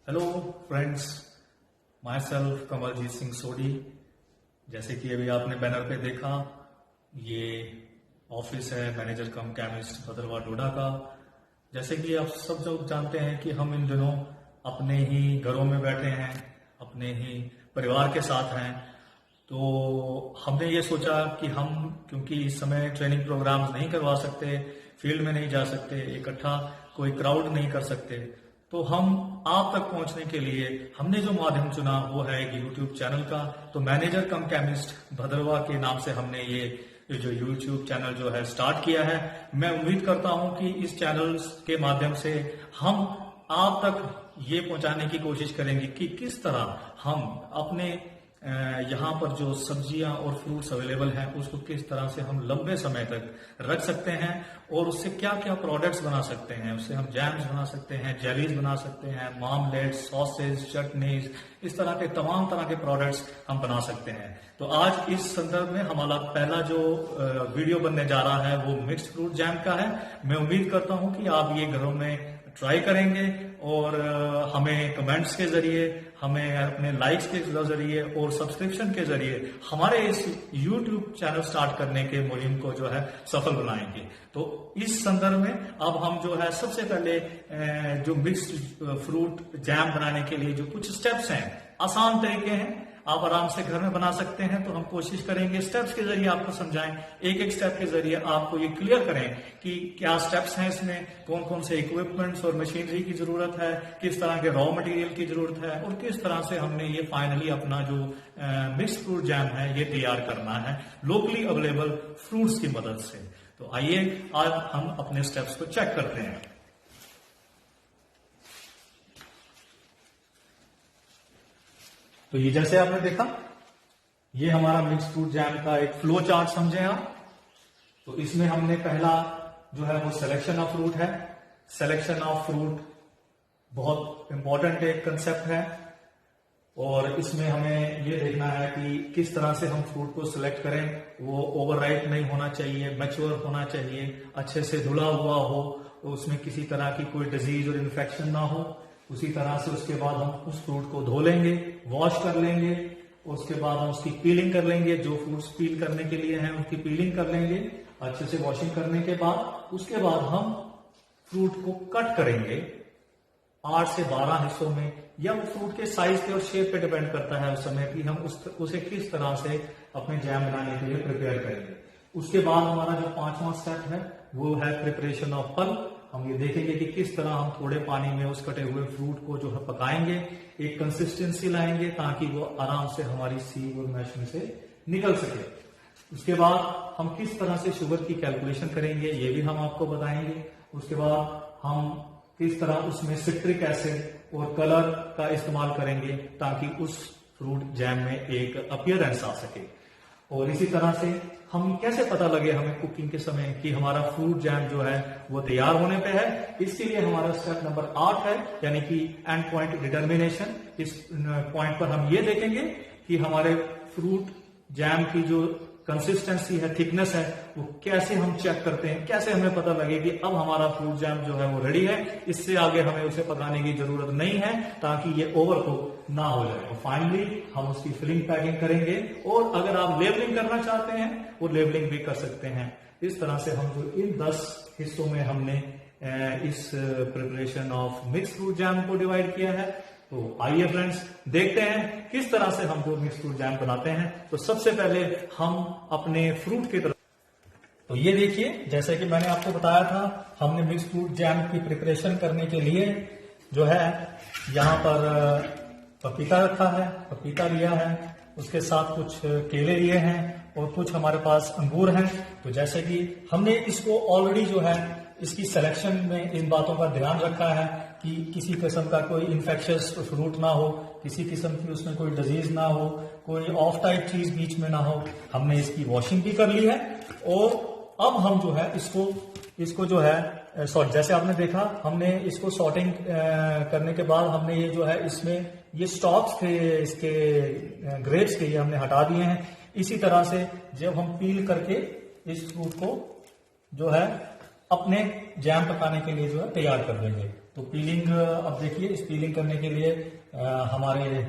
Hello friends, myself Kamaljeet Singh Sodhi. जैसे कि अभी आपने बैनर पे देखा, ये ऑफिस है मैनेजर कम केमिस्ट भद्रवाह डोडा का। जैसे कि आप सब लोग जानते हैं कि हम इन दिनों अपने ही घरों में बैठे हैं, अपने ही परिवार के साथ हैं। तो हमने ये सोचा कि हम, क्योंकि इस समय ट्रेनिंग प्रोग्राम्स नहीं करवा सकते, फील्ड में नहीं जा सकते, इकट्ठा कोई क्राउड नहीं कर सकते, तो हम आप तक पहुंचने के लिए हमने जो माध्यम चुना वो है एक यूट्यूब चैनल का। तो मैनेजर कम केमिस्ट भद्रवाह के नाम से हमने ये जो यूट्यूब चैनल जो है स्टार्ट किया है। मैं उम्मीद करता हूं कि इस चैनल के माध्यम से हम आप तक ये पहुंचाने की कोशिश करेंगे कि किस तरह हम अपने यहाँ पर जो सब्जियां और फ्रूट्स अवेलेबल हैं उसको किस तरह से हम लंबे समय तक रख सकते हैं और उससे क्या क्या प्रोडक्ट्स बना सकते हैं। उससे हम जैम्स बना सकते हैं, जेलीज बना सकते हैं, मार्मलेट, सॉसेज, चटनीज, इस तरह के तमाम तरह के प्रोडक्ट्स हम बना सकते हैं। तो आज इस संदर्भ में हमारा पहला जो वीडियो बनने जा रहा है वो मिक्स्ड फ्रूट जैम का है। मैं उम्मीद करता हूं कि आप ये घरों में ट्राई करेंगे और हमें कमेंट्स के जरिए, हमें अपने लाइक्स के जरिए और सब्सक्रिप्शन के जरिए हमारे इस YouTube चैनल स्टार्ट करने के मुहिम को जो है सफल बनाएंगे। तो इस संदर्भ में अब हम जो है सबसे पहले जो मिक्स्ड फ्रूट जैम बनाने के लिए जो कुछ स्टेप्स हैं, आसान तरीके हैं, आप आराम से घर में बना सकते हैं। तो हम कोशिश करेंगे स्टेप्स के जरिए आपको समझाएं, एक एक स्टेप के जरिए आपको ये क्लियर करें कि क्या स्टेप्स हैं, इसमें कौन कौन से इक्विपमेंट्स और मशीनरी की जरूरत है, किस तरह के रॉ मटेरियल की जरूरत है और किस तरह से हमने ये फाइनली अपना जो मिक्स्ड फ्रूट जैम है ये तैयार करना है लोकली अवेलेबल फ्रूट्स की मदद से। तो आइए आज हम अपने स्टेप्स को चेक करते हैं। तो ये जैसे आपने देखा, ये हमारा मिक्स्ड फ्रूट जैम का एक फ्लो चार्ट समझे आप। तो इसमें हमने पहला जो है वो सिलेक्शन ऑफ फ्रूट है। सिलेक्शन ऑफ फ्रूट बहुत इंपॉर्टेंट एक कंसेप्ट है और इसमें हमें ये देखना है कि किस तरह से हम फ्रूट को सिलेक्ट करें। वो ओवरराइप नहीं होना चाहिए, मैच्योर होना चाहिए, अच्छे से धुला हुआ हो, उसमें किसी तरह की कोई डिजीज और इन्फेक्शन ना हो। उसी तरह से उसके बाद हम उस फ्रूट को धो लेंगे, वॉश कर लेंगे, उसके बाद हम उसकी पीलिंग कर लेंगे। जो फ्रूट्स पील करने के लिए हैं उनकी पीलिंग कर लेंगे अच्छे से वॉशिंग करने के बाद। उसके बाद हम फ्रूट को कट करेंगे 8 से 12 हिस्सों में, या वो फ्रूट के साइज पे और शेप पे डिपेंड करता है उस समय कि हम उसे किस तरह से अपने जैम बनाने के लिए प्रिपेयर करेंगे। उसके बाद हमारा जो 5वां स्टेप है वो है प्रिपरेशन ऑफ पल्प। हम ये देखेंगे कि किस तरह हम थोड़े पानी में उस कटे हुए फ्रूट को जो है पकाएंगे, एक कंसिस्टेंसी लाएंगे ताकि वो आराम से हमारी सीव और मैश में से निकल सके। उसके बाद हम किस तरह से शुगर की कैलकुलेशन करेंगे ये भी हम आपको बताएंगे। उसके बाद हम किस तरह उसमें सिट्रिक एसिड और कलर का इस्तेमाल करेंगे ताकि उस फ्रूट जैम में एक अपीयरेंस आ सके। और इसी तरह से हम कैसे पता लगे हमें कुकिंग के समय कि हमारा फ्रूट जैम जो है वो तैयार होने पे है, इसके लिए हमारा स्टेप नंबर 8 है, यानी कि एंड पॉइंट डिटर्मिनेशन। इस पॉइंट पर हम ये देखेंगे कि हमारे फ्रूट जैम की जो कंसिस्टेंसी है, थिकनेस है, वो कैसे हम चेक करते हैं, कैसे हमें पता लगे कि अब हमारा फ्रूट जैम जो है वो रेडी है। इससे आगे हमें उसे पकाने की जरूरत नहीं है ताकि ये ओवरकुक ना हो जाए। और फाइनली हम उसकी फिलिंग पैकिंग करेंगे और अगर आप लेबलिंग करना चाहते हैं वो लेबलिंग भी कर सकते हैं। इस तरह से हम जो इन 10 हिस्सों में हमने इस preparation of mixed fruit jam को डिवाइड किया है। तो आइए फ्रेंड्स देखते हैं किस तरह से हम जो मिक्स्ड फ्रूट जैम बनाते हैं। तो सबसे पहले हम अपने फ्रूट की तरफ, तो ये देखिए जैसे कि मैंने आपको बताया था, हमने मिक्स्ड फ्रूट जैम की प्रिपरेशन करने के लिए जो है यहाँ पर पपीता रखा है, पपीता लिया है, उसके साथ कुछ केले लिए हैं और कुछ हमारे पास अंगूर हैं। तो जैसे कि हमने इसको ऑलरेडी जो है इसकी सिलेक्शन में इन बातों का ध्यान रखा है कि किसी किस्म का कोई इन्फेक्शियस फ्रूट ना हो, किसी किस्म की उसमें कोई डिजीज ना हो, कोई ऑफ टाइप चीज बीच में ना हो। हमने इसकी वॉशिंग भी कर ली है और अब हम जो है इसको जो है सॉर्ट, जैसे आपने देखा हमने इसको सॉर्टिंग करने के बाद हमने ये जो है इसमें ये स्टॉक्स थे इसके ग्रेप्स के, ये हमने हटा दिए हैं। इसी तरह से जब हम पील करके इस फ्रूट को जो है अपने जैम पकाने के लिए जो है तैयार कर देंगे। तो पीलिंग अब देखिए, इस पीलिंग करने के लिए हमारे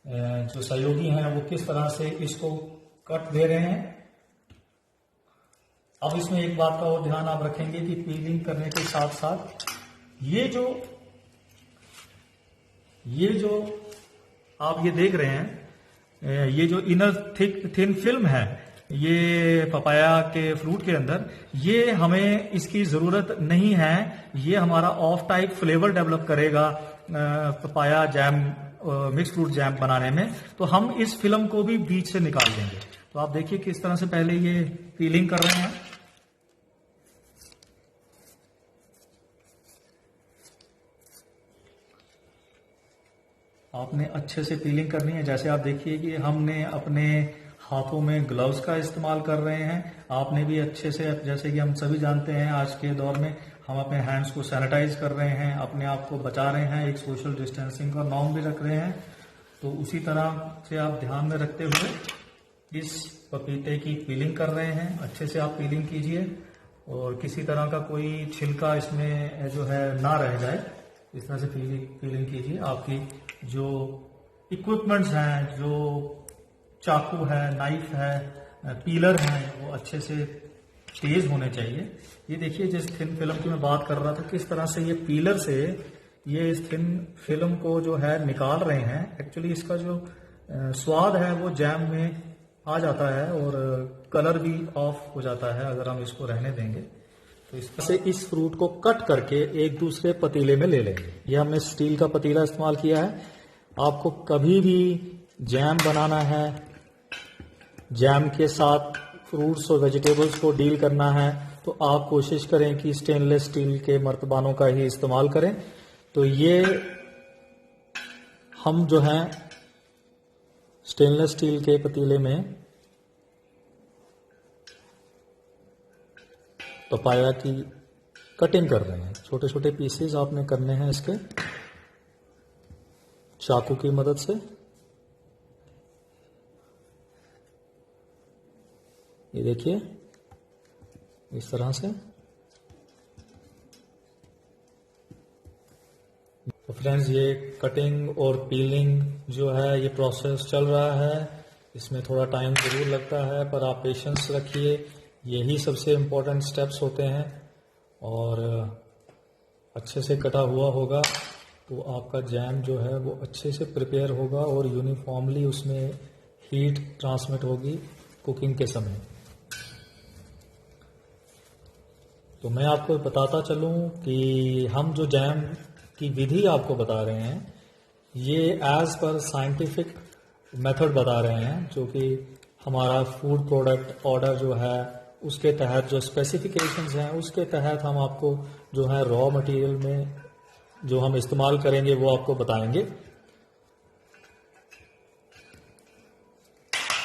जो सहयोगी हैं वो किस तरह से इसको कट दे रहे हैं। अब इसमें एक बात का और ध्यान आप रखेंगे कि पीलिंग करने के साथ साथ ये जो आप ये देख रहे हैं, ये जो इनर थिन फिल्म है ये पपाया के फ्रूट के अंदर, ये हमें इसकी जरूरत नहीं है। ये हमारा ऑफ टाइप फ्लेवर डेवलप करेगा papaya jam, mix fruit jam बनाने में। तो हम इस फिल्म को भी बीच से निकाल देंगे। तो आप देखिए किस तरह से पहले ये पीलिंग कर रहे हैं। आपने अच्छे से पीलिंग करनी है। जैसे आप देखिए कि हमने अपने हाथों में ग्लव्स का इस्तेमाल कर रहे हैं। आपने भी अच्छे से, जैसे कि हम सभी जानते हैं आज के दौर में हम अपने हैंड्स को सैनिटाइज कर रहे हैं, अपने आप को बचा रहे हैं, एक सोशल डिस्टेंसिंग का नॉर्म भी रख रहे हैं। तो उसी तरह से आप ध्यान में रखते हुए इस पपीते की पीलिंग कर रहे हैं। अच्छे से आप पीलिंग कीजिए और किसी तरह का कोई छिलका इसमें जो है ना रह जाए, इस तरह से पीलिंग कीजिए। आपकी जो इक्विपमेंट्स हैं, जो चाकू है, नाइफ है, पीलर है, वो अच्छे से तेज होने चाहिए। ये देखिए जिस थिन फिल्म की मैं बात कर रहा था, किस तरह से ये पीलर से ये इस थिन फिल्म को जो है निकाल रहे हैं। एक्चुअली इसका जो स्वाद है वो जैम में आ जाता है और कलर भी ऑफ हो जाता है अगर हम इसको रहने देंगे। तो इस तरह से इस फ्रूट को कट करके एक दूसरे पतीले में ले लेंगे। ये हमने स्टील का पतीला इस्तेमाल किया है। आपको कभी भी जैम बनाना है, जैम के साथ फ्रूट्स और वेजिटेबल्स को डील करना है, तो आप कोशिश करें कि स्टेनलेस स्टील के मर्तबानों का ही इस्तेमाल करें। तो ये हम जो है स्टेनलेस स्टील के पतीले में पपाया की कटिंग कर रहे हैं। छोटे छोटे पीसेस आपने करने हैं इसके, चाकू की मदद से। ये देखिए इस तरह से। तो फ्रेंड्स, ये कटिंग और पीलिंग जो है ये प्रोसेस चल रहा है। इसमें थोड़ा टाइम जरूर लगता है, पर आप पेशेंस रखिए। यही सबसे इम्पोर्टेंट स्टेप्स होते हैं। और अच्छे से कटा हुआ होगा तो आपका जैम जो है वो अच्छे से प्रिपेयर होगा और यूनिफॉर्मली उसमें हीट ट्रांसमिट होगी कुकिंग के समय। तो मैं आपको बताता चलूं कि हम जो जैम की विधि आपको बता रहे हैं ये एज पर साइंटिफिक मेथड बता रहे हैं, जो कि हमारा फूड प्रोडक्ट ऑर्डर जो है उसके तहत जो स्पेसिफिकेशंस हैं उसके तहत हम आपको जो है रॉ मटेरियल में जो हम इस्तेमाल करेंगे वो आपको बताएंगे।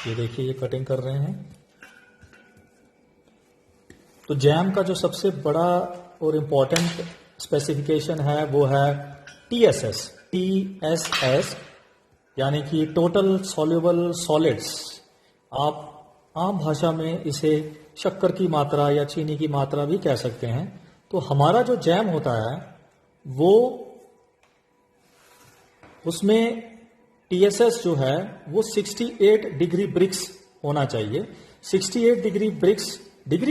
ये देखिए ये कटिंग कर रहे हैं। तो जैम का जो सबसे बड़ा और इम्पोर्टेंट स्पेसिफिकेशन है वो है TSS। TSS यानी कि टोटल सॉल्युबल सॉलिड्स। आप आम भाषा में इसे शक्कर की मात्रा या चीनी की मात्रा भी कह सकते हैं। तो हमारा जो जैम होता है वो उसमें TSS जो है वो 68 डिग्री ब्रिक्स होना चाहिए। 68 डिग्री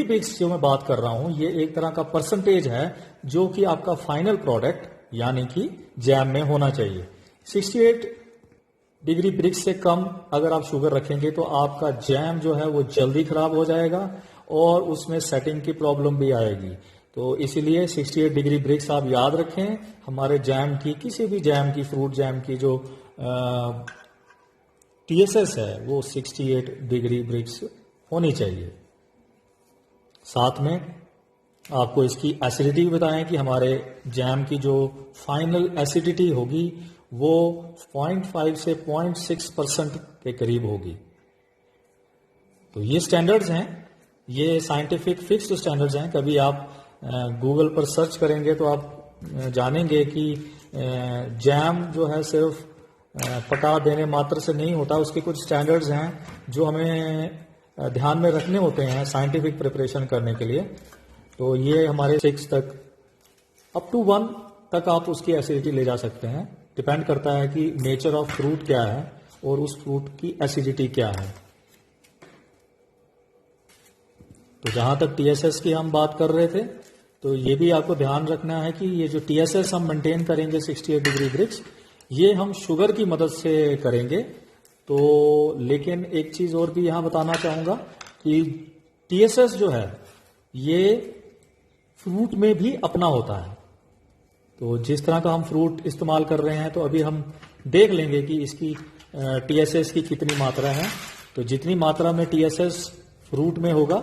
ब्रिक्स जो मैं बात कर रहा हूं ये एक तरह का परसेंटेज है जो कि आपका फाइनल प्रोडक्ट यानी कि जैम में होना चाहिए। 68 डिग्री ब्रिक्स से कम अगर आप शुगर रखेंगे तो आपका जैम जो है वो जल्दी खराब हो जाएगा और उसमें सेटिंग की प्रॉब्लम भी आएगी। तो इसीलिए 68 डिग्री ब्रिक्स आप याद रखें। हमारे जैम की, किसी भी जैम की, फ्रूट जैम की जो TSS है वो 68 डिग्री ब्रिक्स होनी चाहिए। साथ में आपको इसकी एसिडिटी बताएं कि हमारे जैम की जो फाइनल एसिडिटी होगी वो 0.5 से 0.6% के करीब होगी। तो ये स्टैंडर्ड्स हैं, ये साइंटिफिक फिक्स्ड स्टैंडर्ड्स हैं। कभी आप गूगल पर सर्च करेंगे तो आप जानेंगे कि जैम जो है सिर्फ पका देने मात्र से नहीं होता, उसके कुछ स्टैंडर्ड्स हैं जो हमें ध्यान में रखने होते हैं साइंटिफिक प्रिपरेशन करने के लिए। तो ये हमारे 6 तक, अप टू 1 तक आप उसकी एसिडिटी ले जा सकते हैं। डिपेंड करता है कि नेचर ऑफ फ्रूट क्या है और उस फ्रूट की एसिडिटी क्या है। तो जहां तक टीएसएस की हम बात कर रहे थे, तो ये भी आपको ध्यान रखना है कि ये जो टीएसएस हम मेंटेन करेंगे 68 डिग्री ब्रिक्स, ये हम शुगर की मदद से करेंगे। तो लेकिन एक चीज और भी यहां बताना चाहूंगा कि टीएसएस जो है ये फ्रूट में भी अपना होता है। तो जिस तरह का हम फ्रूट इस्तेमाल कर रहे हैं, तो अभी हम देख लेंगे कि इसकी टीएसएस की कितनी मात्रा है। तो जितनी मात्रा में टीएसएस फ्रूट में होगा,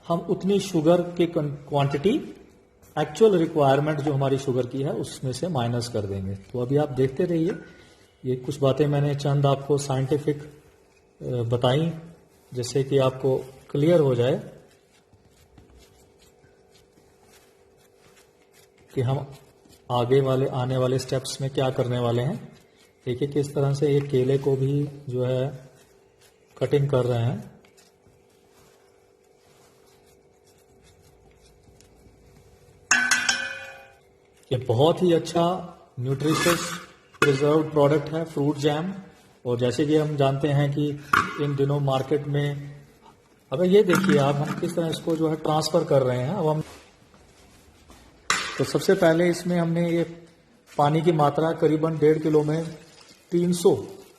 हम उतनी शुगर की क्वांटिटी एक्चुअल रिक्वायरमेंट जो हमारी शुगर की है उसमें से माइनस कर देंगे। तो अभी आप देखते रहिए, ये कुछ बातें मैंने चंद आपको साइंटिफिक बताई जिससे कि आपको क्लियर हो जाए कि हम आगे वाले आने वाले स्टेप्स में क्या करने वाले हैं। देखिए किस तरह से ये केले को भी जो है कटिंग कर रहे हैं। ये बहुत ही अच्छा न्यूट्रिशियस प्रिजर्व प्रोडक्ट है फ्रूट जैम। और जैसे कि हम जानते हैं कि इन दिनों मार्केट में, अब ये देखिए आप, हम किस तरह इसको जो है ट्रांसफर कर रहे हैं। अब हम तो सबसे पहले इसमें हमने ये पानी की मात्रा करीबन 1.5 किलो में 300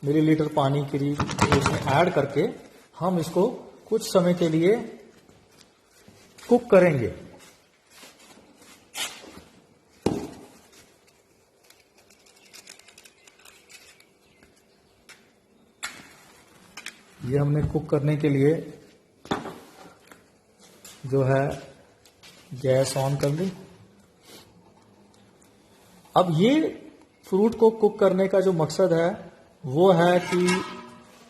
मिलीलीटर पानी करीब इसमें ऐड करके हम इसको कुछ समय के लिए कुक करेंगे। ये हमने कुक करने के लिए जो है गैस ऑन कर ली। अब ये फ्रूट को कुक करने का जो मकसद है वो है कि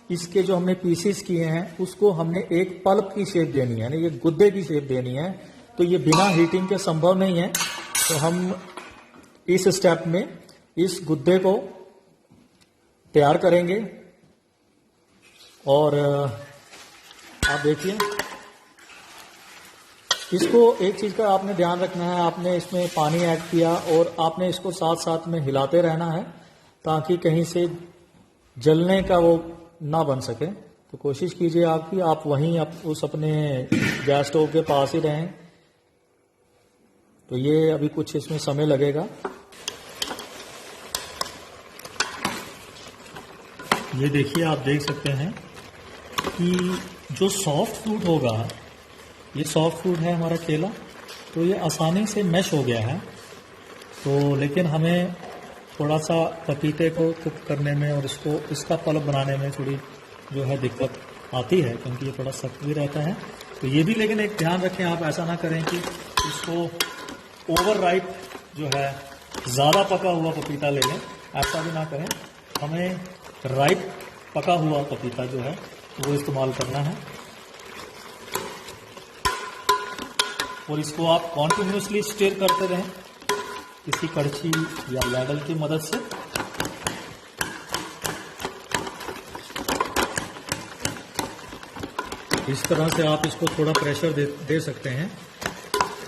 इसके जो हमने पीसेस किए हैं उसको हमने एक पल्प की शेप देनी है, ये गुद्दे की शेप देनी है। तो ये बिना हीटिंग के संभव नहीं है। तो हम इस स्टेप में इस गुद्दे को तैयार करेंगे। और आप देखिए, इसको एक चीज का आपने ध्यान रखना है, आपने इसमें पानी ऐड किया और आपने इसको साथ साथ में हिलाते रहना है ताकि कहीं से जलने का वो ना बन सके। तो कोशिश कीजिए आपकी आप वहीं उस अपने गैस स्टोव के पास ही रहें। तो ये अभी कुछ इसमें समय लगेगा। ये देखिए, आप देख सकते हैं कि जो सॉफ्ट फ्रूट होगा, ये सॉफ्ट फ्रूट है हमारा केला, तो ये आसानी से मैश हो गया है। तो लेकिन हमें थोड़ा सा पपीते को कुक करने में और इसका पल्प बनाने में थोड़ी जो है दिक्कत आती है, क्योंकि ये थोड़ा सख्त भी रहता है। तो ये भी लेकिन एक ध्यान रखें, आप ऐसा ना करें कि इसको ओवर राइप जो है ज़्यादा पका हुआ पपीता ले लें, ऐसा भी ना करें। हमें राइप पका हुआ पपीता जो है वो इस्तेमाल करना है। और इसको आप कॉन्टिन्यूसली स्टिर करते रहें किसी कड़छी या लैडल की मदद से। इस तरह से आप इसको थोड़ा प्रेशर दे सकते हैं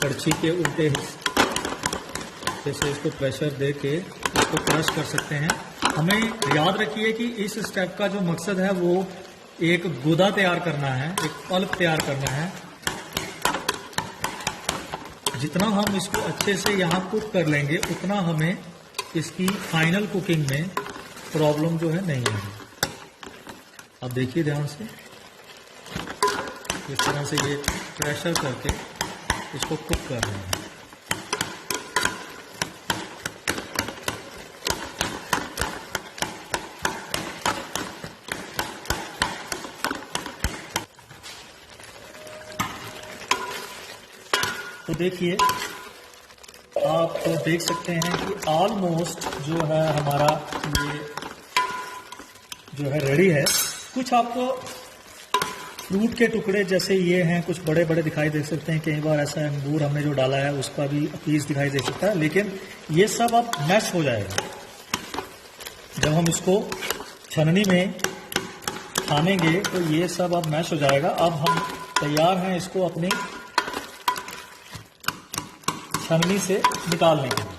कड़छी के उल्टे हिस्से से, इसको प्रेशर दे के इसको क्रश कर सकते हैं। हमें याद रखिए कि इस स्टेप का जो मकसद है वो एक गुदा तैयार करना है, एक पल्प तैयार करना है। जितना हम इसको अच्छे से यहाँ कुक कर लेंगे उतना हमें इसकी फाइनल कुकिंग में प्रॉब्लम जो है नहीं आएगी। अब देखिए ध्यान से, इस तरह से ये प्रेशर करके इसको कुक कर रहे हैं। तो देखिए, आप तो देख सकते हैं कि ऑलमोस्ट जो है हमारा ये जो है रेडी है। कुछ आपको फ्रूट के टुकड़े जैसे ये हैं, कुछ बड़े बड़े दिखाई दे सकते हैं। कई बार ऐसा अंगूर हमने जो डाला है उसका भी पीस दिखाई दे सकता है, लेकिन ये सब अब मैश हो जाएगा। जब हम इसको छननी में छानेंगे तो ये सब अब मैश हो जाएगा। अब हम तैयार हैं इसको अपनी छन्नी से निकालने के लिए।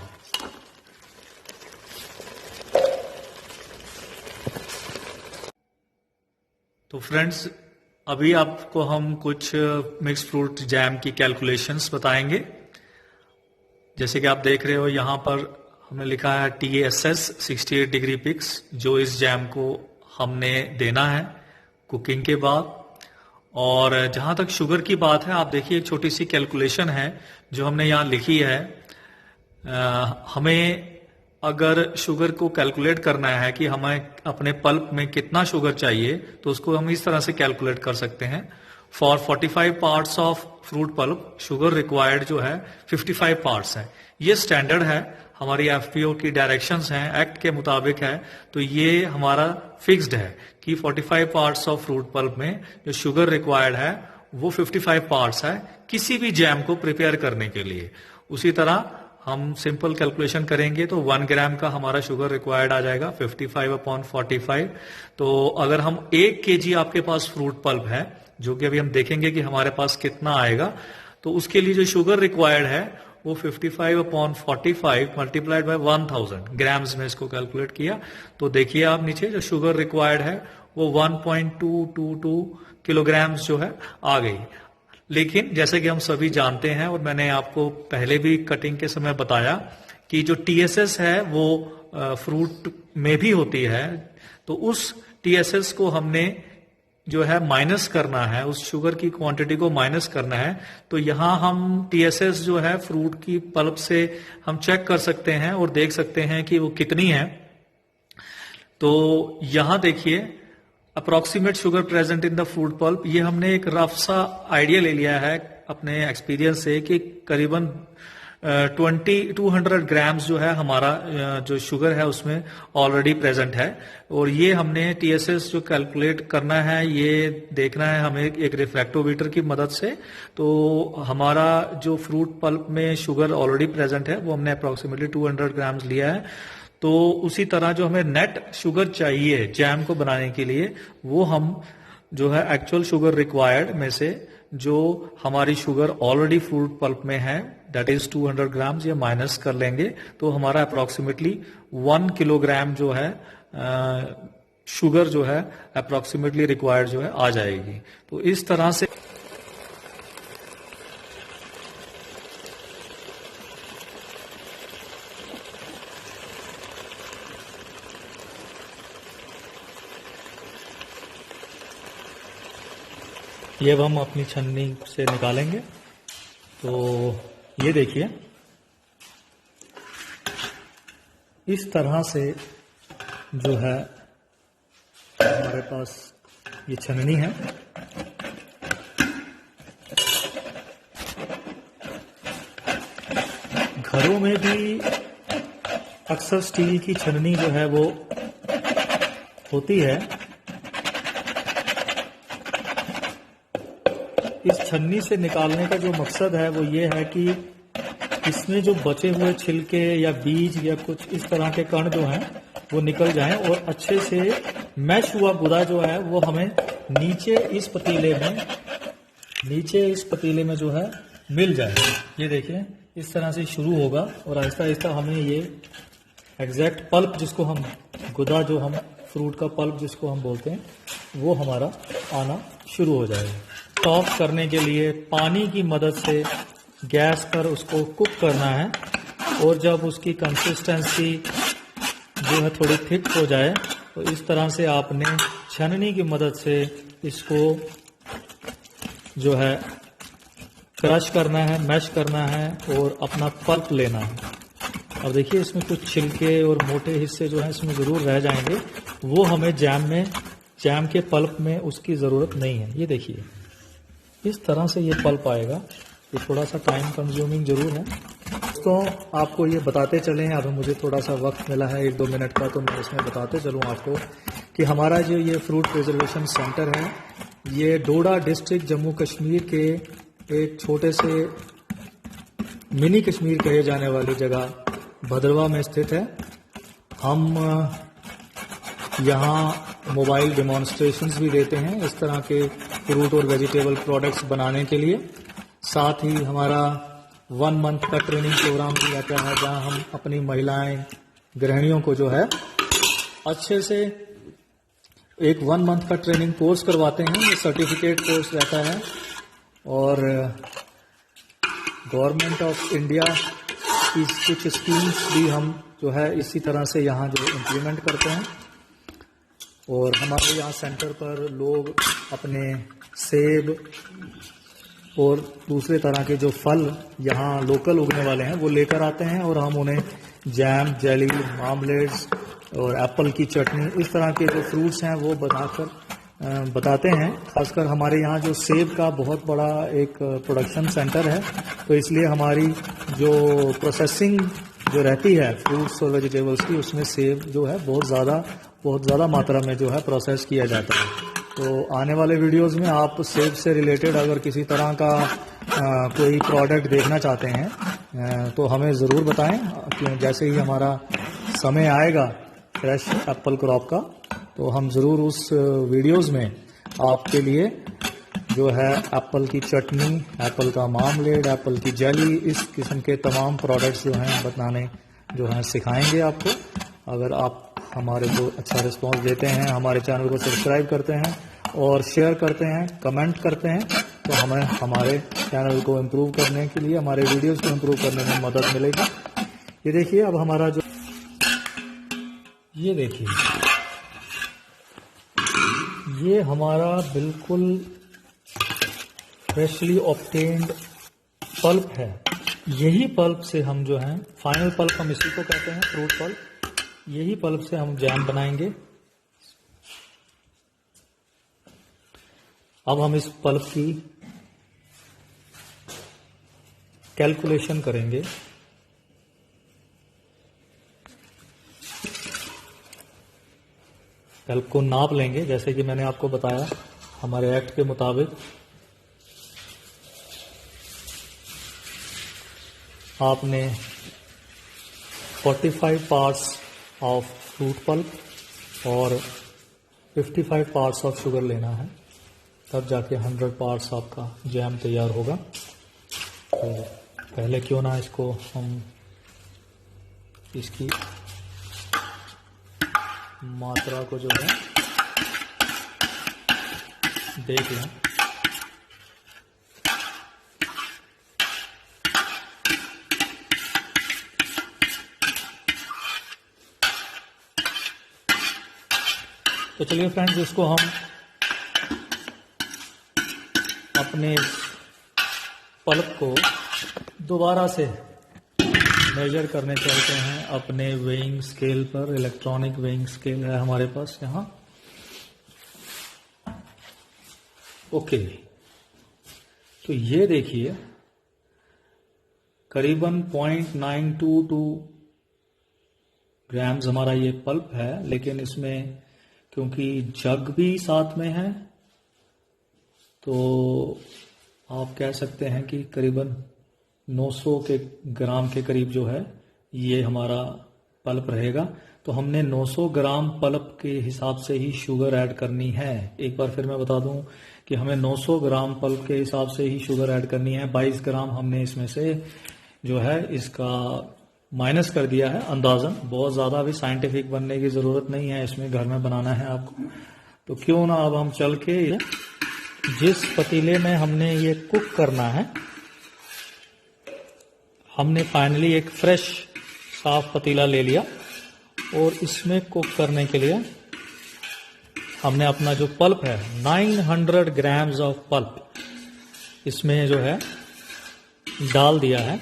तो फ्रेंड्स, अभी आपको हम कुछ मिक्स फ्रूट जैम की कैलकुलेशंस बताएंगे। जैसे कि आप देख रहे हो यहाँ पर हमने लिखा है TSS 68 डिग्री पिक्स, जो इस जैम को हमने देना है कुकिंग के बाद। और जहां तक शुगर की बात है, आप देखिए एक छोटी सी कैलकुलेशन है जो हमने यहाँ लिखी है। हमें अगर शुगर को कैलकुलेट करना है कि हमें अपने पल्प में कितना शुगर चाहिए, तो उसको हम इस तरह से कैलकुलेट कर सकते हैं। For 45 parts of fruit pulp sugar required जो है 55 पार्ट्स है। ये स्टैंडर्ड है, हमारी FPO की डायरेक्शंस हैं, एक्ट के मुताबिक है। तो ये हमारा फिक्स्ड है कि 45 पार्ट्स ऑफ फ्रूट पल्प में जो शुगर रिक्वायर्ड है वो 55 पार्ट्स है किसी भी जैम को प्रिपेयर करने के लिए। उसी तरह हम सिंपल कैलकुलेशन करेंगे तो 1 ग्राम का हमारा शुगर रिक्वायर्ड आ जाएगा 55/45। तो अगर हम 1 kg आपके पास फ्रूट पल्प है, जो कि अभी हम देखेंगे कि हमारे पास कितना आएगा, तो उसके लिए जो शुगर रिक्वायर्ड है वो 55/45 मल्टीप्लाइड बाय 1000 ग्राम्स में इसको कैलकुलेट किया। तो देखिए आप नीचे जो शुगर रिक्वायर्ड है वो 1.222 किलोग्राम्स जो है आ गई। लेकिन जैसे कि हम सभी जानते हैं, और मैंने आपको पहले भी कटिंग के समय बताया, कि जो TSS है वो फ्रूट में भी होती है। तो उस TSS को हमने जो है माइनस करना है, उस शुगर की क्वांटिटी को माइनस करना है। तो यहां हम TSS जो है फ्रूट की पल्प से हम चेक कर सकते हैं और देख सकते हैं कि वो कितनी है। तो यहां देखिए approximate sugar present in the fruit pulp, ये हमने एक रफ सा आइडिया ले लिया है अपने एक्सपीरियंस से कि करीबन 200 ग्राम्स जो है हमारा जो शुगर है उसमें ऑलरेडी प्रेजेंट है। और ये हमने TSS जो कैलकुलेट करना है, ये देखना है हमें एक रिफ्रैक्टोमीटर की मदद से। तो हमारा जो फ्रूट पल्प में शुगर ऑलरेडी प्रेजेंट है वो हमने अप्रोक्सीमेटली 200 ग्राम्स लिया है। तो उसी तरह जो हमें नेट शुगर चाहिए जैम को बनाने के लिए, वो हम जो है एक्चुअल शुगर रिक्वायर्ड में से जो हमारी शुगर ऑलरेडी फ्रूट पल्प में है, दैट इज 200 ग्राम्स, ये माइनस कर लेंगे। तो हमारा अप्रोक्सीमेटली 1 किलोग्राम जो है शुगर जो है अप्रोक्सीमेटली रिक्वायर्ड जो है आ जाएगी। तो इस तरह से ये अब हम अपनी छन्नी से निकालेंगे। तो ये देखिए इस तरह से जो है हमारे पास ये छन्नी है। घरों में भी अक्सर स्टील की छन्नी जो है वो होती है। इस छन्नी से निकालने का जो मकसद है वो ये है कि इसमें जो बचे हुए छिलके या बीज या कुछ इस तरह के कण जो हैं वो निकल जाएं और अच्छे से मैश हुआ गुदा जो है वो हमें नीचे इस पतीले में जो है मिल जाए। ये देखिए इस तरह से शुरू होगा और आहिस्ता आहिस्ता हमें ये एग्जैक्ट पल्प जिसको हम गुदा, जो हम फ्रूट का पल्प जिसको हम बोलते हैं, वो हमारा आना शुरू हो जाएगा। सॉफ्ट करने के लिए पानी की मदद से गैस पर उसको कुक करना है। और जब उसकी कंसिस्टेंसी जो है थोड़ी थिक हो जाए तो इस तरह से आपने छन्नी की मदद से इसको जो है क्रश करना है, मैश करना है और अपना पल्प लेना है। अब देखिए इसमें कुछ छिलके और मोटे हिस्से जो हैं इसमें ज़रूर रह जाएंगे, वो हमें जैम के पल्प में उसकी ज़रूरत नहीं है। ये देखिए इस तरह से ये पल्प आएगा। ये थोड़ा सा टाइम कंज्यूमिंग जरूर है। तो आपको ये बताते चलें, अब मुझे थोड़ा सा वक्त मिला है 1-2 मिनट का, तो मैं इसमें बताते चलूँ आपको कि हमारा जो ये फ्रूट प्रिजर्वेशन सेंटर है ये डोडा डिस्ट्रिक्ट जम्मू कश्मीर के एक छोटे से मिनी कश्मीर कहे जाने वाली जगह भद्रवा में स्थित है। हम यहाँ मोबाइल डेमोन्स्ट्रेशंस भी देते हैं इस तरह के फ्रूट और वेजिटेबल प्रोडक्ट्स बनाने के लिए। साथ ही हमारा 1 मंथ का ट्रेनिंग प्रोग्राम दिया जाता है, जहां हम अपनी महिलाएं गृहिणियों को जो है अच्छे से एक 1 मंथ का ट्रेनिंग कोर्स करवाते हैं। ये सर्टिफिकेट कोर्स रहता है और गवर्नमेंट ऑफ इंडिया की कुछ स्कीम्स भी हम जो है इसी तरह से यहाँ जो इम्प्लीमेंट करते हैं। और हमारे यहाँ सेंटर पर लोग अपने सेब और दूसरे तरह के जो फल यहाँ लोकल उगने वाले हैं वो लेकर आते हैं और हम उन्हें जैम, जेली, मार्मलेड्स और एप्पल की चटनी, इस तरह के जो फ्रूट्स हैं वो बनाकर बताते हैं। खासकर हमारे यहाँ जो सेब का बहुत बड़ा एक प्रोडक्शन सेंटर है, तो इसलिए हमारी जो प्रोसेसिंग जो रहती है फ्रूट्स और वेजिटेबल्स की, उसमें सेब जो है बहुत ज़्यादा मात्रा में जो है प्रोसेस किया जाता है। तो आने वाले वीडियोस में आप सेब से रिलेटेड अगर किसी तरह का कोई प्रोडक्ट देखना चाहते हैं तो हमें ज़रूर बताएं, कि जैसे ही हमारा समय आएगा फ्रेश एप्पल क्रॉप का, तो हम ज़रूर उस वीडियोस में आपके लिए जो है एप्पल की चटनी, एप्पल का मार्मलेड, एप्पल की जेली, इस किस्म के तमाम प्रोडक्ट्स जो हैं बताने जो हैं सिखाएंगे आपको। अगर आप हमारे को अच्छा रिस्पांस देते हैं, हमारे चैनल को सब्सक्राइब करते हैं और शेयर करते हैं, कमेंट करते हैं, तो हमें हमारे चैनल को इम्प्रूव करने के लिए, हमारे वीडियोस को इम्प्रूव करने में मदद मिलेगी। ये देखिए, अब हमारा जो ये देखिए, ये हमारा बिल्कुल फ्रेशली ऑब्टेन्ड पल्प है। यही पल्प से हम जो है फाइनल पल्प हम इसी को कहते हैं, फ्रूट पल्प, यही पल्प से हम जैम बनाएंगे। अब हम इस पल्प की कैलकुलेशन करेंगे। पल्प को नाप लेंगे, जैसे कि मैंने आपको बताया हमारे एक्ट के मुताबिक आपने 45 पार्ट्स ऑफ फ्रूट पल्प और 55 पार्ट्स ऑफ शुगर लेना है, तब जाके 100 पार्ट्स आपका जैम तैयार होगा। तो पहले क्यों ना इसको हम इसकी मात्रा को जो है देख लें। तो चलिए फ्रेंड्स, इसको हम अपने पल्प को दोबारा से मेजर करने चलते हैं अपने वेइंग स्केल पर। इलेक्ट्रॉनिक वेइंग स्केल है हमारे पास यहाँ। ओके, तो ये देखिए करीबन 0.922 ग्राम्स हमारा ये पल्प है, लेकिन इसमें क्योंकि जग भी साथ में है, तो आप कह सकते हैं कि करीबन 900 के ग्राम के करीब जो है ये हमारा पल्प रहेगा। तो हमने 900 ग्राम पल्प के हिसाब से ही शुगर ऐड करनी है। एक बार फिर मैं बता दूं कि हमें 900 ग्राम पल्प के हिसाब से ही शुगर ऐड करनी है। 22 ग्राम हमने इसमें से जो है इसका माइनस कर दिया है अंदाजन। बहुत ज़्यादा भी साइंटिफिक बनने की ज़रूरत नहीं है, इसमें घर में बनाना है आपको। तो क्यों ना अब हम चल के जिस पतीले में हमने ये कुक करना है, हमने फाइनली एक फ्रेश साफ पतीला ले लिया और इसमें कुक करने के लिए हमने अपना जो पल्प है 900 ग्राम्स ऑफ पल्प इसमें जो है डाल दिया है।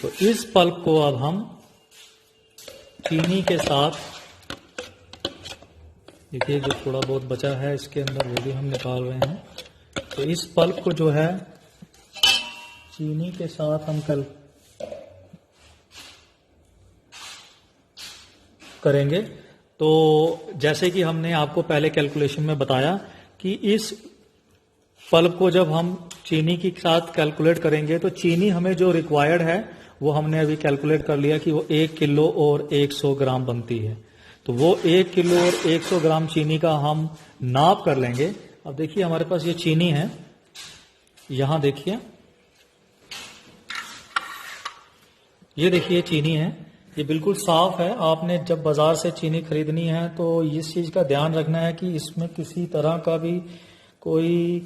तो इस पल्प को अब हम चीनी के साथ, देखिए जो थोड़ा बहुत बचा है इसके अंदर वो भी हम निकाल रहे हैं। तो इस पल्प को जो है चीनी के साथ हम कल करेंगे। तो जैसे कि हमने आपको पहले कैलकुलेशन में बताया कि इस पल्प को जब हम चीनी के साथ कैलकुलेट करेंगे तो चीनी हमें जो रिक्वायर्ड है वो हमने अभी कैलकुलेट कर लिया कि वो 1 किलो और 100 ग्राम बनती है। तो वो 1 किलो और 100 ग्राम चीनी का हम नाप कर लेंगे। अब देखिए हमारे पास ये चीनी है, यहां देखिए, ये देखिए चीनी है, ये बिल्कुल साफ है। आपने जब बाजार से चीनी खरीदनी है तो इस चीज का ध्यान रखना है कि इसमें किसी तरह का भी कोई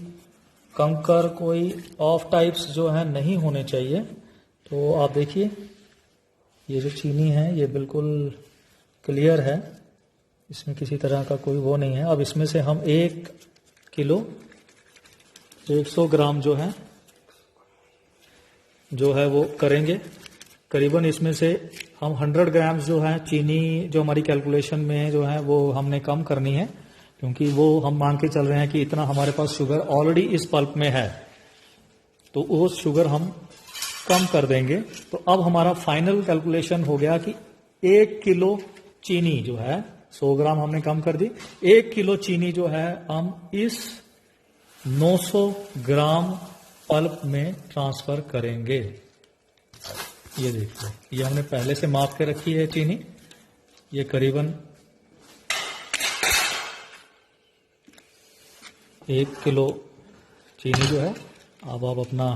कंकर, कोई ऑफ टाइप्स जो है नहीं होने चाहिए। तो आप देखिए ये जो चीनी है ये बिल्कुल क्लियर है, इसमें किसी तरह का कोई वो नहीं है। अब इसमें से हम 1 किलो 100 ग्राम जो है वो करेंगे। करीबन इसमें से हम 100 ग्राम जो है चीनी जो हमारी कैलकुलेशन में जो है वो हमने कम करनी है, क्योंकि वो हम मान के चल रहे हैं कि इतना हमारे पास शुगर ऑलरेडी इस पल्प में है, तो वो शुगर हम कम कर देंगे। तो अब हमारा फाइनल कैलकुलेशन हो गया कि 1 किलो चीनी जो है 100 ग्राम हमने कम कर दी, 1 किलो चीनी जो है हम इस 900 ग्राम पल्प में ट्रांसफर करेंगे। ये देखिए, ये हमने पहले से माप के रखी है चीनी, ये करीबन 1 किलो चीनी जो है। अब आप अपना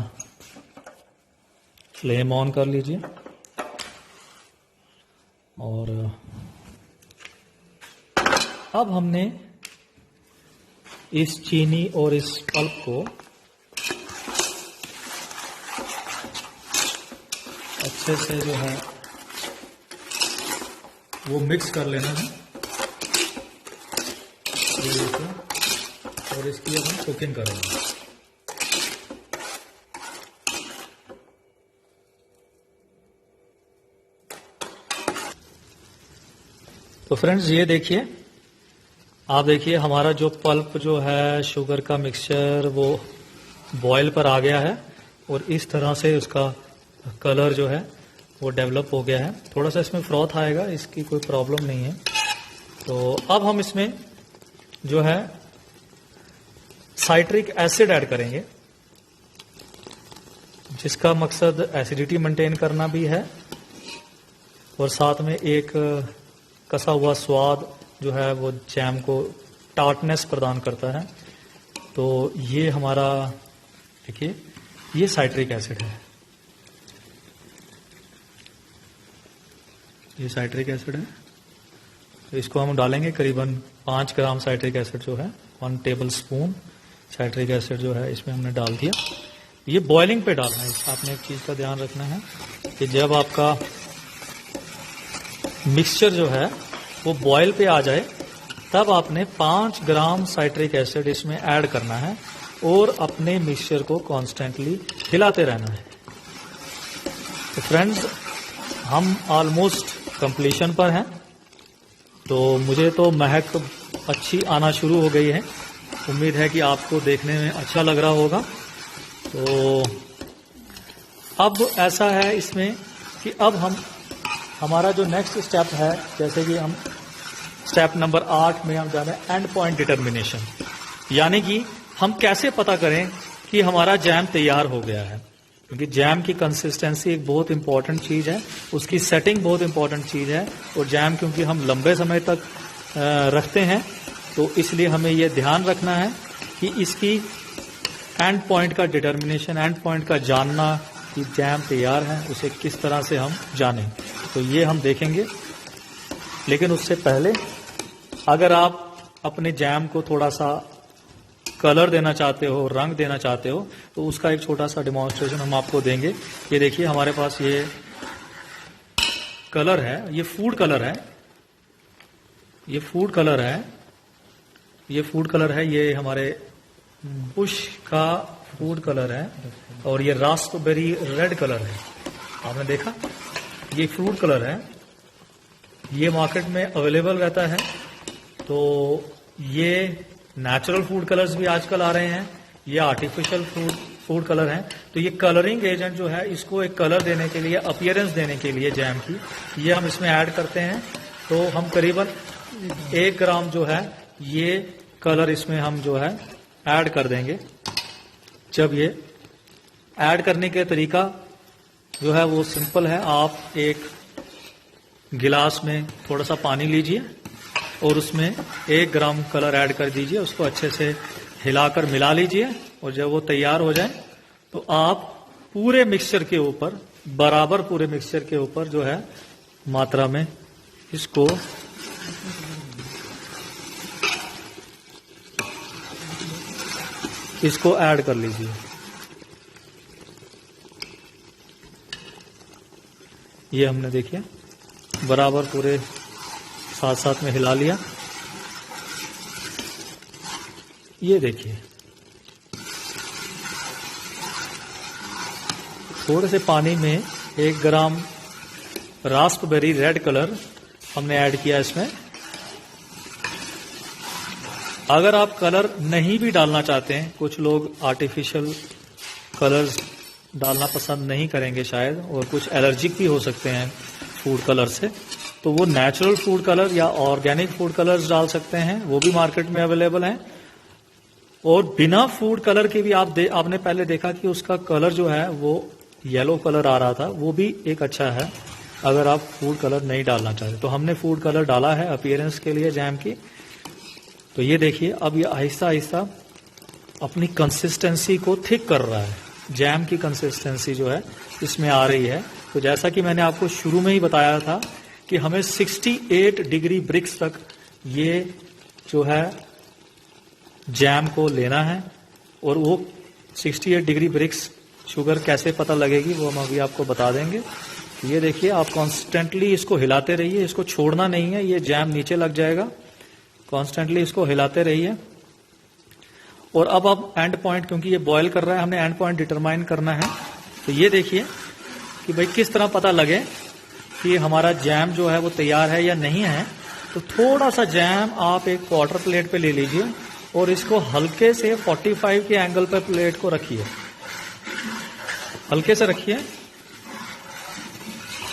फ्लेम ऑन कर लीजिए और अब हमने इस चीनी और इस पल्प को अच्छे से जो है वो मिक्स कर लेना है, ये देखिए, और इसकी अब हम कुकिंग करेंगे। तो फ्रेंड्स ये देखिए, आप देखिए हमारा जो पल्प जो है शुगर का मिक्सचर वो बॉयल पर आ गया है और इस तरह से उसका कलर जो है वो डेवलप हो गया है। थोड़ा सा इसमें फ्रॉथ आएगा, इसकी कोई प्रॉब्लम नहीं है। तो अब हम इसमें जो है साइट्रिक एसिड ऐड करेंगे, जिसका मकसद एसिडिटी मेंटेन करना भी है और साथ में एक कसा हुआ स्वाद जो है वो जैम को टार्टनेस प्रदान करता है। तो ये हमारा देखिए, ये साइट्रिक एसिड है, ये साइट्रिक एसिड है। तो इसको हम डालेंगे करीबन 5 ग्राम साइट्रिक एसिड जो है, 1 टेबल स्पून साइट्रिक एसिड जो है इसमें हमने डाल दिया। ये बॉइलिंग पे डालना है। आपने एक चीज का ध्यान रखना है कि जब आपका मिक्सचर जो है वो बॉयल पे आ जाए तब आपने 5 ग्राम साइट्रिक एसिड इसमें ऐड करना है और अपने मिक्सचर को कॉन्स्टेंटली हिलाते रहना है। तो फ्रेंड्स, हम ऑलमोस्ट कंप्लीशन पर हैं, तो मुझे तो महक अच्छी आना शुरू हो गई है। उम्मीद है कि आपको देखने में अच्छा लग रहा होगा। तो अब ऐसा है इसमें कि अब हमारा जो नेक्स्ट स्टेप है, जैसे कि हम स्टेप नंबर 8 में हम जा रहे हैं एंड पॉइंट डिटर्मिनेशन, यानी कि हम कैसे पता करें कि हमारा जैम तैयार हो गया है। क्योंकि जैम की कंसिस्टेंसी एक बहुत इंपॉर्टेंट चीज है, उसकी सेटिंग बहुत इंपॉर्टेंट चीज है, और जैम क्योंकि हम लंबे समय तक रखते हैं तो इसलिए हमें यह ध्यान रखना है कि इसकी एंड पॉइंट का डिटर्मिनेशन, एंड पॉइंट का जानना कि जैम तैयार है, उसे किस तरह से हम जानें, तो ये हम देखेंगे। लेकिन उससे पहले अगर आप अपने जैम को थोड़ा सा कलर देना चाहते हो, रंग देना चाहते हो, तो उसका एक छोटा सा डिमॉन्स्ट्रेशन हम आपको देंगे। ये देखिए, हमारे पास ये कलर है, ये फूड कलर है, ये फूड कलर है, ये फूड कलर है, ये हमारे बुश का फूड कलर है, और ये रास्पबेरी रेड कलर है। आपने देखा, ये फ्रूट कलर है, ये मार्केट में अवेलेबल रहता है। तो ये नेचुरल फूड कलर्स भी आजकल आ रहे हैं, ये आर्टिफिशियल फूड कलर हैं। तो ये कलरिंग एजेंट जो है, इसको एक कलर देने के लिए, अपीयरेंस देने के लिए जैम की, ये हम इसमें ऐड करते हैं। तो हम करीबन 1 ग्राम जो है ये कलर इसमें हम जो है ऐड कर देंगे। जब ये ऐड करने के तरीका जो है वो सिंपल है। आप एक गिलास में थोड़ा सा पानी लीजिए और उसमें 1 ग्राम कलर ऐड कर दीजिए, उसको अच्छे से हिलाकर मिला लीजिए, और जब वो तैयार हो जाए तो आप पूरे मिक्सचर के ऊपर, बराबर पूरे मिक्सचर के ऊपर जो है मात्रा में इसको ऐड कर लीजिए। ये हमने देखिए बराबर पूरे साथ साथ में हिला लिया। ये देखिए थोड़े से पानी में 1 ग्राम रास्पबेरी रेड कलर हमने ऐड किया इसमें। अगर आप कलर नहीं भी डालना चाहते हैं, कुछ लोग आर्टिफिशियल कलर्स डालना पसंद नहीं करेंगे शायद, और कुछ एलर्जिक भी हो सकते हैं फूड कलर से, तो वो नेचुरल फूड कलर या ऑर्गेनिक फूड कलर्स डाल सकते हैं, वो भी मार्केट में अवेलेबल हैं। और बिना फूड कलर के भी आपने पहले देखा कि उसका कलर जो है वो येलो कलर आ रहा था, वो भी एक अच्छा है अगर आप फूड कलर नहीं डालना चाहते। तो हमने फूड कलर डाला है अपीयरेंस के लिए जैम की। तो ये देखिए अब ये आहिस्ता आहिस्ता अपनी कंसिस्टेंसी को थिक कर रहा है, जैम की कंसिस्टेंसी जो है इसमें आ रही है। तो जैसा कि मैंने आपको शुरू में ही बताया था कि हमें 68 डिग्री ब्रिक्स तक ये जो है जैम को लेना है, और वो 68 डिग्री ब्रिक्स शुगर कैसे पता लगेगी वो हम अभी आपको बता देंगे। ये देखिए आप कॉन्स्टेंटली इसको हिलाते रहिए, इसको छोड़ना नहीं है, ये जैम नीचे लग जाएगा। कॉन्स्टेंटली इसको हिलाते रहिए। और अब आप एंड पॉइंट, क्योंकि ये बॉयल कर रहा है, हमने एंड पॉइंट डिटरमाइन करना है। तो ये देखिए कि भाई किस तरह पता लगे कि हमारा जैम जो है वो तैयार है या नहीं है। तो थोड़ा सा जैम आप एक क्वार्टर प्लेट पे ले लीजिए और इसको हल्के से 45 के एंगल पर प्लेट को रखिए, हल्के से रखिए।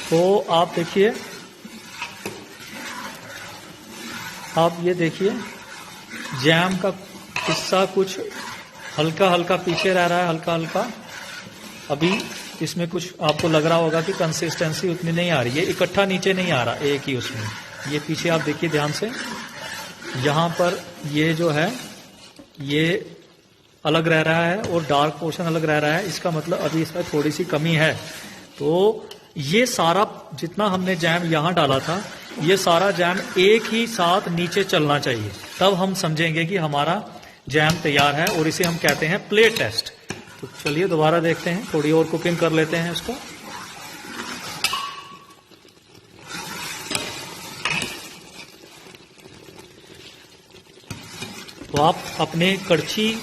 तो आप देखिए, आप ये देखिए जैम का हिस्सा कुछ हल्का हल्का पीछे रह रहा है, हल्का हल्का। अभी इसमें कुछ आपको लग रहा होगा कि कंसिस्टेंसी उतनी नहीं आ रही है, इकट्ठा नीचे नहीं आ रहा एक ही उसमें। ये पीछे आप देखिए ध्यान से, यहाँ पर ये जो है ये अलग रह रहा है और डार्क पोर्शन अलग रह रहा है, इसका मतलब अभी इसमें थोड़ी सी कमी है। तो ये सारा जितना हमने जैम यहाँ डाला था, ये सारा जैम एक ही साथ नीचे चलना चाहिए, तब हम समझेंगे कि हमारा जैम तैयार है, और इसे हम कहते हैं प्लेट टेस्ट। तो चलिए दोबारा देखते हैं, थोड़ी और कुकिंग कर लेते हैं इसको। तो आप अपने कड़छी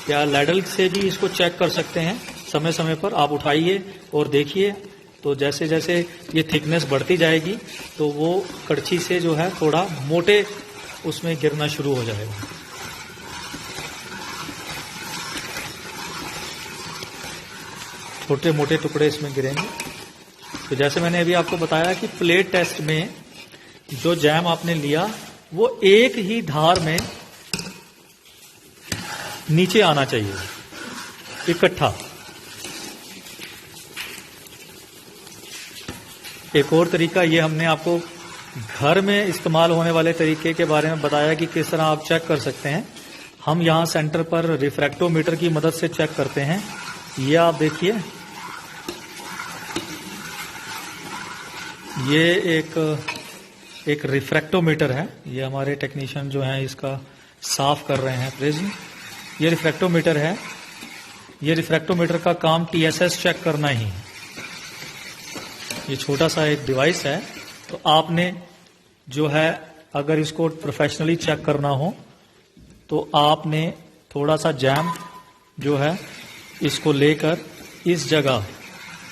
या लैडल से भी इसको चेक कर सकते हैं, समय समय पर आप उठाइए और देखिए। तो जैसे जैसे ये थिकनेस बढ़ती जाएगी तो वो कड़छी से जो है थोड़ा मोटे उसमें गिरना शुरू हो जाएगा। छोटे मोटे टुकड़े इसमें गिरेंगे। तो जैसे मैंने अभी आपको बताया कि प्लेट टेस्ट में जो जैम आपने लिया वो एक ही धार में नीचे आना चाहिए इकट्ठा। एक और तरीका, ये हमने आपको घर में इस्तेमाल होने वाले तरीके के बारे में बताया कि किस तरह आप चेक कर सकते हैं। हम यहाँ सेंटर पर रिफ्रैक्टोमीटर की मदद से चेक करते हैं। ये आप देखिए, ये एक रिफ्रैक्टोमीटर है। ये हमारे टेक्नीशियन जो हैं इसका साफ कर रहे हैं प्लीज। ये रिफ्रैक्टोमीटर है। ये रिफ्रैक्टोमीटर का काम TSS चेक करना ही है। ये छोटा सा एक डिवाइस है। तो आपने जो है अगर इसको प्रोफेशनली चेक करना हो तो आपने थोड़ा सा जैम जो है इसको लेकर इस जगह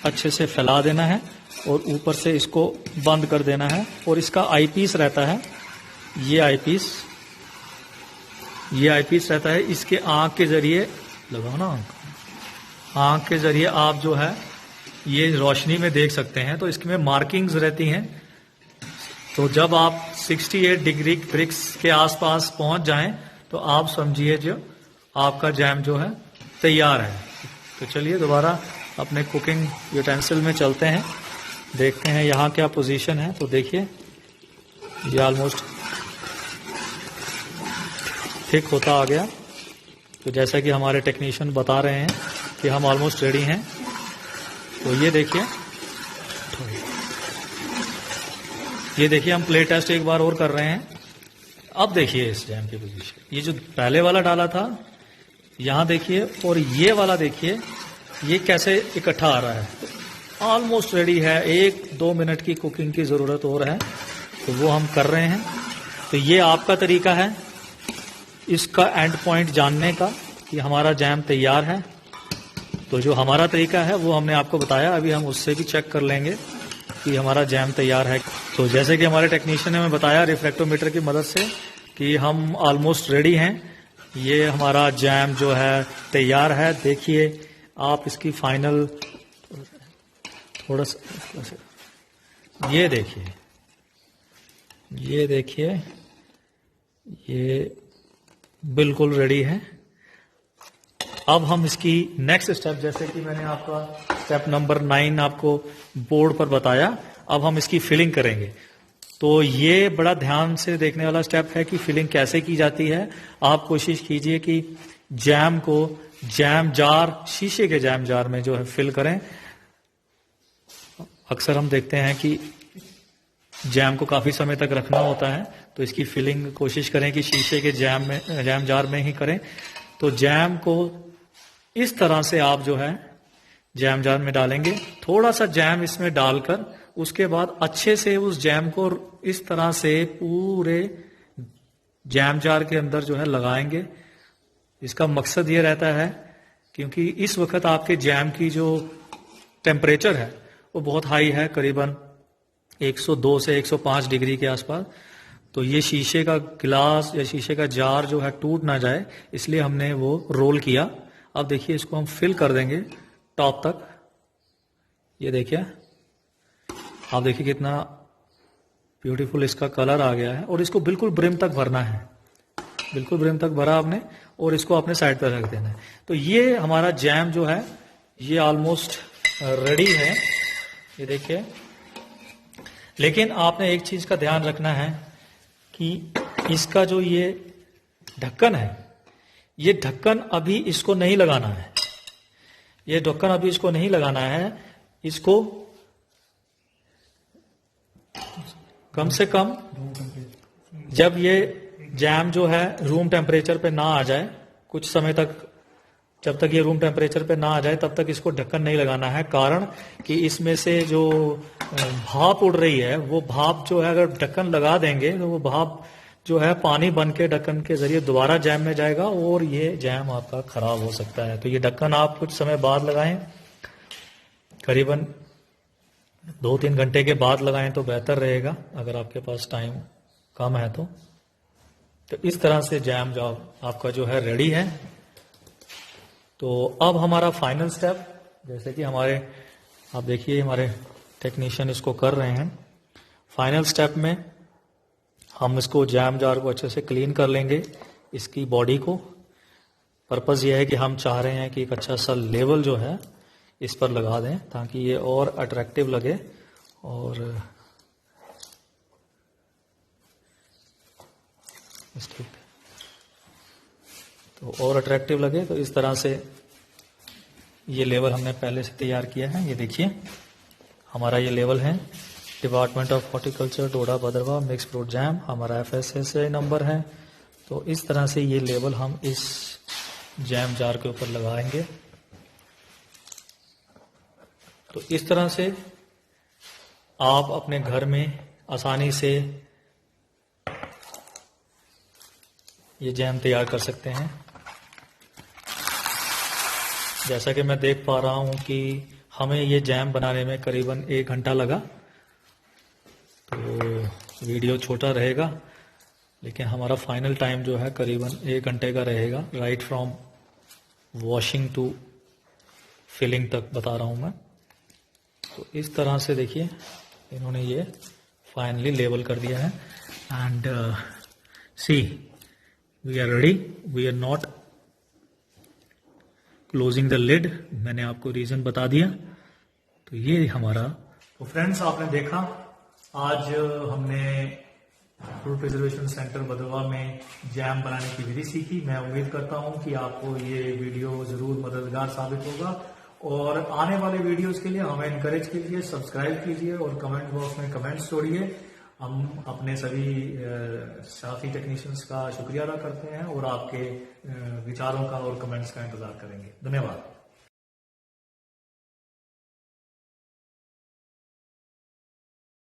अच्छे से फैला देना है और ऊपर से इसको बंद कर देना है। और इसका आईपीस रहता है, ये आईपीस रहता है। इसके आंख के जरिए लगाओ ना, आंख के जरिए आप जो है ये रोशनी में देख सकते हैं। तो इसमें मार्किंग्स रहती हैं। तो जब आप 68 डिग्री ब्रिक्स के आसपास पहुंच जाएं तो आप समझिए जो आपका जैम जो है तैयार है। तो चलिए दोबारा अपने कुकिंग यूटेंसिल में चलते हैं, देखते हैं यहाँ क्या पोजीशन है। तो देखिए ये ऑलमोस्ट थिक होता आ गया। तो जैसा कि हमारे टेक्नीशियन बता रहे हैं कि हम ऑलमोस्ट रेडी हैं। तो ये देखिए, हम प्ले टेस्ट एक बार और कर रहे हैं। अब देखिए इस जैम की पोजीशन, ये जो पहले वाला डाला था यहां देखिए, और ये वाला देखिए ये कैसे इकट्ठा आ रहा है। ऑलमोस्ट रेडी है, 1-2 मिनट की कुकिंग की जरूरत और है, तो वो हम कर रहे हैं। तो ये आपका तरीका है इसका एंड पॉइंट जानने का कि हमारा जैम तैयार है। तो जो हमारा तरीका है वो हमने आपको बताया, अभी हम उससे भी चेक कर लेंगे कि हमारा जैम तैयार है। तो जैसे कि हमारे टेक्नीशियन ने हमें बताया रिफ्रैक्टोमीटर की मदद से कि हम ऑलमोस्ट रेडी हैं, ये हमारा जैम जो है तैयार है। देखिए आप इसकी फाइनल थोड़ा सा ये देखिए, ये बिल्कुल रेडी है। अब हम इसकी नेक्स्ट स्टेप, जैसे कि मैंने आपका स्टेप नंबर 9 आपको बोर्ड पर बताया, अब हम इसकी फिलिंग करेंगे। तो ये बड़ा ध्यान से देखने वाला स्टेप है कि फिलिंग कैसे की जाती है। आप कोशिश कीजिए कि जैम को जैम जार, शीशे के जैम जार में जो है फिल करें। अक्सर हम देखते हैं कि जैम को काफी समय तक रखना होता है, तो इसकी फिलिंग कोशिश करें कि शीशे के जैम जार में ही करें। तो जैम को इस तरह से आप जो है जैम जार में डालेंगे, थोड़ा सा जैम इसमें डालकर उसके बाद अच्छे से उस जैम को इस तरह से पूरे जैम जार के अंदर जो है लगाएंगे। इसका मकसद ये रहता है क्योंकि इस वक्त आपके जैम की जो टेम्परेचर है वो बहुत हाई है, करीबन 102 से 105 डिग्री के आसपास। तो ये शीशे का गिलास या शीशे का जार जो है टूट ना जाए, इसलिए हमने वो रोल किया। अब देखिए इसको हम फिल कर देंगे टॉप तक। ये देखिए, आप देखिए कितना ब्यूटीफुल इसका कलर आ गया है, और इसको बिल्कुल ब्रिम तक भरना है, बिल्कुल ब्रिम तक भरा आपने, और इसको अपने साइड पर रख देना है। तो ये हमारा जैम जो है ये ऑलमोस्ट रेडी है, ये देखिए। लेकिन आपने एक चीज का ध्यान रखना है कि इसका जो ये ढक्कन है, ये ढक्कन अभी इसको नहीं लगाना है, ये ढक्कन अभी इसको नहीं लगाना है। इसको कम से कम जब ये जैम जो है रूम टेम्परेचर पे ना आ जाए, कुछ समय तक, जब तक ये रूम टेम्परेचर पे ना आ जाए तब तक इसको ढक्कन नहीं लगाना है। कारण कि इसमें से जो भाप उड़ रही है, वो भाप जो है अगर ढक्कन लगा देंगे तो वो भाप जो है पानी बन के ढक्कन के जरिए दोबारा जैम में जाएगा और ये जैम आपका खराब हो सकता है। तो ये ढक्कन आप कुछ समय बाद लगाएं, करीबन 2-3 घंटे के बाद लगाएं तो बेहतर रहेगा, अगर आपके पास टाइम कम है तो। इस तरह से जैम जो आपका जो है रेडी है। तो अब हमारा फाइनल स्टेप, जैसे कि हमारे आप देखिए हमारे टेक्नीशियन इसको कर रहे हैं। फाइनल स्टेप में हम इसको जैम जार को अच्छे से क्लीन कर लेंगे, इसकी बॉडी को। पर्पस ये है कि हम चाह रहे हैं कि एक अच्छा सा लेवल जो है इस पर लगा दें ताकि ये और अट्रैक्टिव लगे और तो और अट्रैक्टिव लगे। तो इस तरह से ये लेवल हमने पहले से तैयार किया है। ये देखिए हमारा ये लेवल है, department of horticulture Doda Bhaderwah mix fruit jam, हमारा FSSAI नंबर है। तो इस तरह से ये लेवल हम इस जैम जार के ऊपर लगाएंगे। तो इस तरह से आप अपने घर में आसानी से ये जैम तैयार कर सकते हैं। जैसा कि मैं देख पा रहा हूं कि हमें ये जैम बनाने में करीबन 1 घंटा लगा। तो वीडियो छोटा रहेगा लेकिन हमारा फाइनल टाइम जो है करीबन 1 घंटे का रहेगा, right from washing to filling तक बता रहा हूं मैं। तो इस तरह से देखिए इन्होंने ये फाइनली लेवल कर दिया है। And see we are ready, we are not closing the lid. मैंने आपको रीजन बता दिया। तो ये हमारा, तो फ्रेंड्स आपने देखा आज हमने फ्रूट प्रिजर्वेशन सेंटर भदरवा में जैम बनाने की विधि सीखी। मैं उम्मीद करता हूं कि आपको ये वीडियो जरूर मददगार साबित होगा, और आने वाले वीडियोस के लिए हमें इनकरेज कीजिए, सब्सक्राइब कीजिए और कमेंट बॉक्स में कमेंट्स छोड़िए। हम अपने सभी साथी टेक्नीशियंस का शुक्रिया अदा करते हैं और आपके विचारों का और कमेंट्स का इंतजार करेंगे। धन्यवाद।